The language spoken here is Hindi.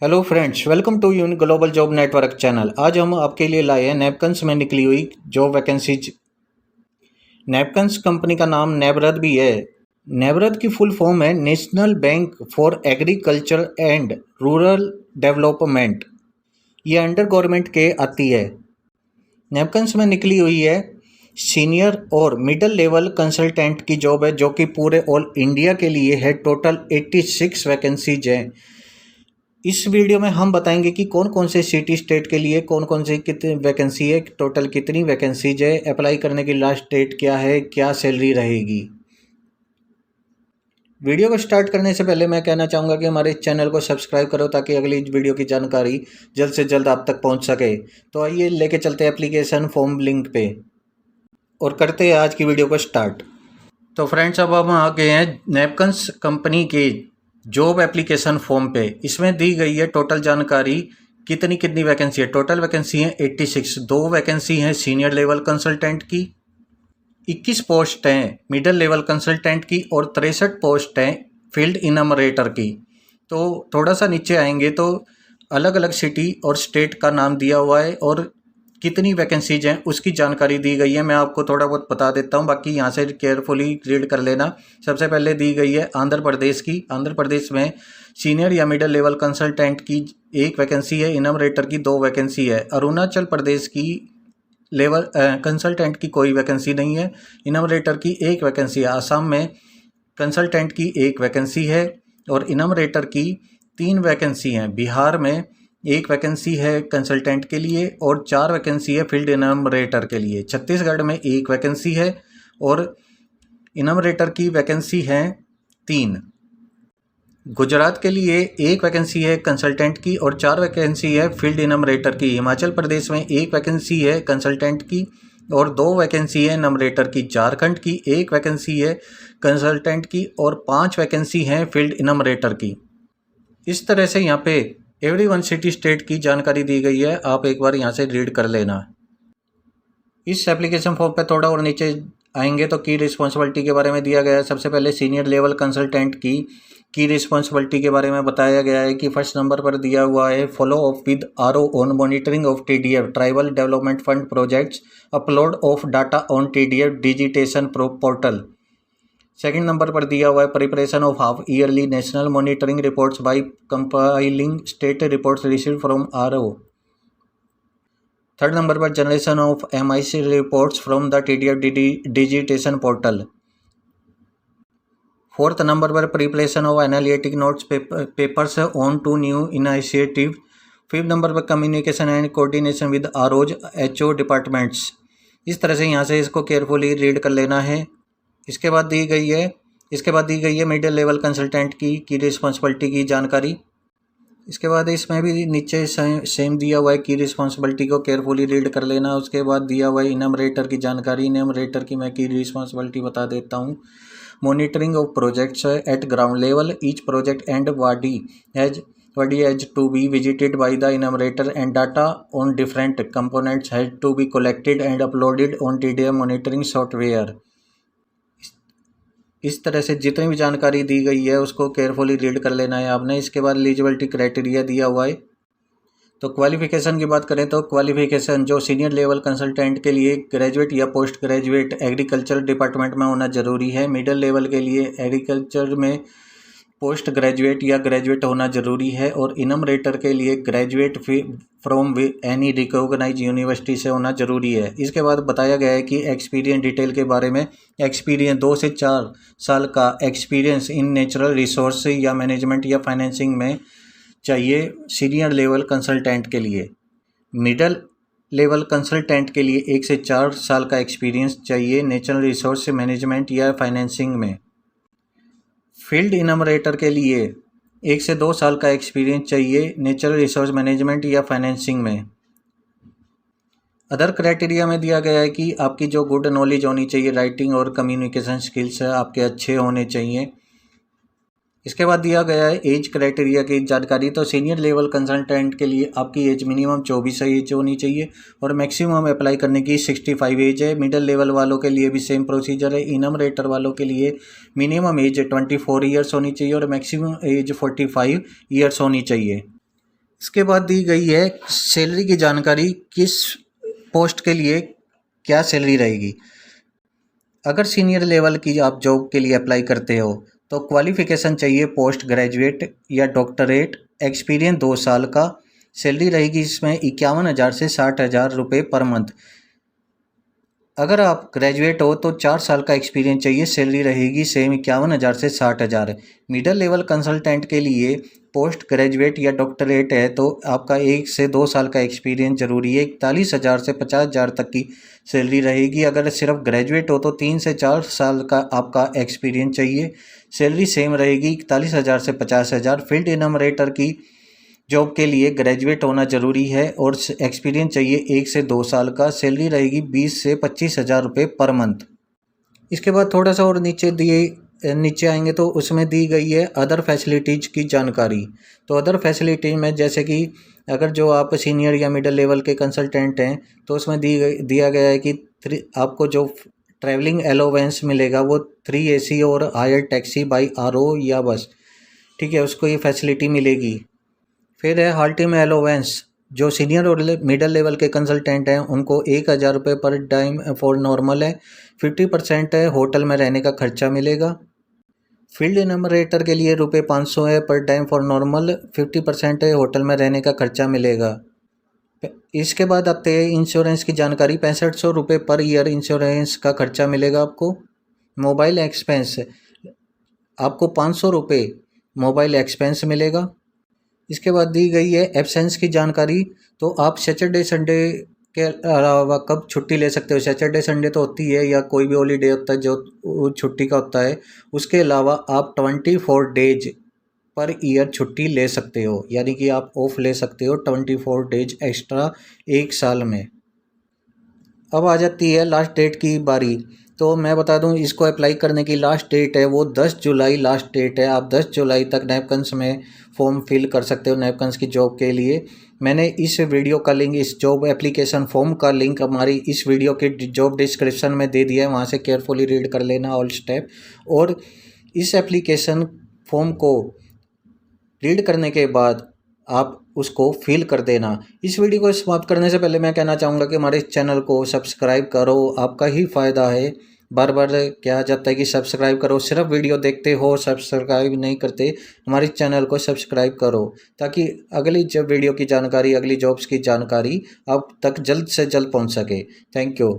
हेलो फ्रेंड्स, वेलकम टू यून ग्लोबल जॉब नेटवर्क चैनल। आज हम आपके लिए लाए हैं नैपकन्स में निकली हुई जॉब वैकेंसीज। नैपकन्स कंपनी का नाम नेबरद भी है। नेबरद की फुल फॉर्म है national bank for agriculture and rural development. ये अंडर गवर्नमेंट के आती है। नैपकन्स में निकली हुई है सीनियर और मिडिल लेवल कंसल्टेंट की जॉब है, जो कि पूरे ऑल इंडिया के लिए है। टोटल 86 वैकेंसीज हैं। इस वीडियो में हम बताएंगे कि कौन कौन से सिटी स्टेट के लिए कौन कौन से कितनी वैकेंसी है, टोटल कितनी वैकेंसीज है, अप्लाई करने की लास्ट डेट क्या है, क्या सैलरी रहेगी। वीडियो को स्टार्ट करने से पहले मैं कहना चाहूँगा कि हमारे चैनल को सब्सक्राइब करो ताकि अगली वीडियो की जानकारी जल्द से जल्द आप तक पहुँच सके। तो आइए लेके चलते हैं एप्लीकेशन फॉर्म लिंक पे और करते हैं आज की वीडियो को स्टार्ट। तो फ्रेंड्स, अब हम आ गए हैं नैपकन्स कंपनी के जॉब एप्लीकेशन फॉर्म पे। इसमें दी गई है टोटल जानकारी कितनी कितनी वैकेंसी है। टोटल वैकेंसी है 86। 2 वैकेंसी हैं सीनियर लेवल कंसल्टेंट की, 21 पोस्ट हैं मिडिल लेवल कंसल्टेंट की और 63 पोस्ट हैं फील्ड इनमरेटर की। तो थोड़ा सा नीचे आएंगे तो अलग अलग सिटी और स्टेट का नाम दिया हुआ है और कितनी वैकेंसीज हैं उसकी जानकारी दी गई है। मैं आपको थोड़ा बहुत बता देता हूं, बाकी यहाँ से केयरफुली रीड कर लेना। सबसे पहले दी गई है आंध्र प्रदेश की। आंध्र प्रदेश में सीनियर या मिडिल लेवल कंसल्टेंट की 1 वैकेंसी है, इनमरेटर की 2 वैकेंसी है। अरुणाचल प्रदेश की लेवल कंसल्टेंट की कोई वैकेंसी नहीं है, इनमरेटर की 1 वैकेंसी है। आसाम में कंसल्टेंट की 1 वैकेंसी है और इनमरेटर की 3 वैकेंसी हैं। बिहार में 1 वैकेंसी है कंसल्टेंट के लिए और 4 वैकेंसी है फील्ड इनमरेटर के लिए। छत्तीसगढ़ में 1 वैकेंसी है और इनमरेटर की वैकेंसी है 3। गुजरात के लिए 1 वैकेंसी है कंसल्टेंट की और 4 वैकेंसी है फील्ड इनमरेटर की। हिमाचल प्रदेश में 1 वैकेंसी है कंसल्टेंट की और 2 वैकेंसी है इनमरेटर की। झारखंड की 1 वैकेंसी है कंसल्टेंट की और 5 वैकेंसी हैं फील्ड इनमरेटर की। इस तरह से यहाँ पे एवरी वन सिटी स्टेट की जानकारी दी गई है। आप एक बार यहाँ से रीड कर लेना। इस एप्लीकेशन फॉर्म पे थोड़ा और नीचे आएंगे तो की रिस्पॉन्सिबिलिटी के बारे में दिया गया है। सबसे पहले सीनियर लेवल कंसल्टेंट की रिस्पॉन्सिबिलिटी के बारे में बताया गया है कि फर्स्ट नंबर पर दिया हुआ है follow up with RO on monitoring of TDF tribal development fund projects, upload of data on TDF digitation portal. Second number पर दिया हुआ है preparation of half yearly national monitoring reports by compiling state reports received from RO. Third number पर generation of MIC reports from the TDF digitation portal. Fourth number पर preparation of analytic notes papers on two new initiative. Fifth number पर communication and coordination with ROs HO departments. इस तरह से यहाँ से इसको केयरफुली रीड कर लेना है। इसके बाद दी गई है मिडिल लेवल कंसल्टेंट की रिस्पॉन्सिबिलिटी की जानकारी। इसके बाद इसमें भी नीचे सेम दिया हुआ है की रिस्पॉन्सिबिलिटी को केयरफुली रीड कर लेना। उसके बाद दिया हुआ है इनमरेटर की जानकारी। इनमरेटर की मैं की रिस्पॉन्सिबिलिटी बता देता हूँ। Monitoring of projects at ground level, each project and body has to be visited by the enumerator and data on different components has to be collected and uploaded on TDF monitoring software. इस तरह से जितनी भी जानकारी दी गई है उसको केयरफुली रीड कर लेना है आपने। इसके बाद एलिजिबिलिटी क्राइटेरिया दिया हुआ है। तो क्वालिफिकेशन की बात करें तो क्वालिफिकेशन जो सीनियर लेवल कंसल्टेंट के लिए ग्रेजुएट या पोस्ट ग्रेजुएट एग्रीकल्चर डिपार्टमेंट में होना ज़रूरी है। मिडिल लेवल के लिए एग्रीकल्चर में पोस्ट ग्रेजुएट या ग्रेजुएट होना ज़रूरी है और इनमरेटर के लिए graduate from any recognise university से होना ज़रूरी है। इसके बाद बताया गया है कि एक्सपीरियंस डिटेल के बारे में, एक्सपीरियंस 2 से 4 साल का एक्सपीरियंस इन नेचुरल रिसोर्स या मैनेजमेंट या फाइनेंसिंग में चाहिए सीनियर लेवल कंसल्टेंट के लिए। मिडिल लेवल कंसल्टेंट के लिए 1 से 4 साल का एक्सपीरियंस चाहिए नेचुरल रिसोर्स मैनेजमेंट या फाइनेंसिंग में। फील्ड इनमरेटर के लिए 1 से 2 साल का एक्सपीरियंस चाहिए नेचुरल रिसोर्स मैनेजमेंट या फाइनेंसिंग में। अदर क्राइटेरिया में दिया गया है कि आपकी जो गुड नॉलेज होनी चाहिए, राइटिंग और कम्युनिकेशन स्किल्स है आपके अच्छे होने चाहिए। इसके बाद दिया गया है एज क्राइटेरिया की जानकारी। तो सीनियर लेवल कंसल्टेंट के लिए आपकी एज मिनिमम 24 एज होनी चाहिए और मैक्सिमम अप्लाई करने की 65 एज है। मिडिल लेवल वालों के लिए भी सेम प्रोसीजर है। इनमरेटर वालों के लिए मिनिमम एज 24 ईयर्स होनी चाहिए और मैक्सिमम एज 45 ईयर्स होनी चाहिए। इसके बाद दी गई है सैलरी की जानकारी, किस पोस्ट के लिए क्या सैलरी रहेगी। अगर सीनियर लेवल की आप जॉब के लिए अप्लाई करते हो तो क्वालिफ़िकेशन चाहिए पोस्ट ग्रेजुएट या डॉक्टरेट, एक्सपीरियंस 2 साल का। सैलरी रहेगी इसमें 51,000 से 60,000 रुपये पर मंथ। अगर आप ग्रेजुएट हो तो 4 साल का एक्सपीरियंस चाहिए, सैलरी रहेगी सेम 51,000 से 60,000। मिडिल लेवल कंसल्टेंट के लिए पोस्ट ग्रेजुएट या डॉक्टरेट है तो आपका 1 से 2 साल का एक्सपीरियंस ज़रूरी है। 41,000 से 50,000 तक की सैलरी रहेगी। अगर सिर्फ ग्रेजुएट हो तो 3 से 4 साल का आपका एक्सपीरियंस चाहिए, सैलरी सेम रहेगी 41,000 से 50,000। फील्ड इनमरेटर की जॉब के लिए ग्रेजुएट होना ज़रूरी है और एक्सपीरियंस चाहिए 1 से 2 साल का, सैलरी रहेगी 20 से 25,000 रुपये पर मंथ। इसके बाद थोड़ा सा और नीचे आएंगे तो उसमें दी गई है अदर फैसिलिटीज़ की जानकारी। तो अदर फैसिलिटी में जैसे कि अगर जो आप सीनियर या मिडिल लेवल के कंसल्टेंट हैं तो उसमें दिया गया है कि आपको जो ट्रैवलिंग अलाउंस मिलेगा वो 3 AC और हायर टैक्सी बाई RO या बस, ठीक है, उसको ये फैसिलिटी मिलेगी। फिर है हॉल टीम अलाउंस, जो सीनियर और मिडिल लेवल के कंसल्टेंट हैं उनको 1,000 रुपये पर टाइम फॉर नॉर्मल है। 50% है होटल में रहने का खर्चा मिलेगा। फील्ड इनमरेटर के लिए ₹500 है पर टाइम फॉर नॉर्मल, 50% है होटल में रहने का खर्चा मिलेगा। इसके बाद आते हैं इंश्योरेंस की जानकारी। 6500 रुपये पर ईयर इंश्योरेंस का खर्चा मिलेगा आपको। मोबाइल एक्सपेंस, आपको 500 रुपये मोबाइल एक्सपेंस मिलेगा। इसके बाद दी गई है एब्सेंस की जानकारी। तो आप सैटरडे संडे के अलावा कब छुट्टी ले सकते हो। सैटरडे संडे तो होती है या कोई भी हॉलीडे होता है जो छुट्टी का होता है, उसके अलावा आप 24 डेज पर ईयर छुट्टी ले सकते हो, यानी कि आप ऑफ ले सकते हो 24 डेज एक्स्ट्रा 1 साल में। अब आ जाती है लास्ट डेट की बारी। तो मैं बता दूं, इसको अप्लाई करने की लास्ट डेट है वो 10 जुलाई लास्ट डेट है। आप 10 जुलाई तक नैपकन्स में फॉर्म फिल कर सकते हो नैपकन्स की जॉब के लिए। मैंने इस वीडियो का लिंक, इस जॉब एप्लीकेशन फॉर्म का लिंक हमारी इस वीडियो के जॉब डिस्क्रिप्शन में दे दिया है, वहाँ से केयरफुली रीड कर लेना ऑल स्टेप। और इस एप्लीकेशन फॉर्म को रीड करने के बाद आप उसको फिल कर देना। इस वीडियो को समाप्त करने से पहले मैं कहना चाहूँगा कि हमारे चैनल को सब्सक्राइब करो, आपका ही फ़ायदा है। बार बार कहा जाता है कि सब्सक्राइब करो, सिर्फ वीडियो देखते हो सब्सक्राइब नहीं करते। हमारे चैनल को सब्सक्राइब करो ताकि अगली जब वीडियो की जानकारी, अगली जॉब्स की जानकारी आप तक जल्द से जल्द पहुंच सके। Thank you.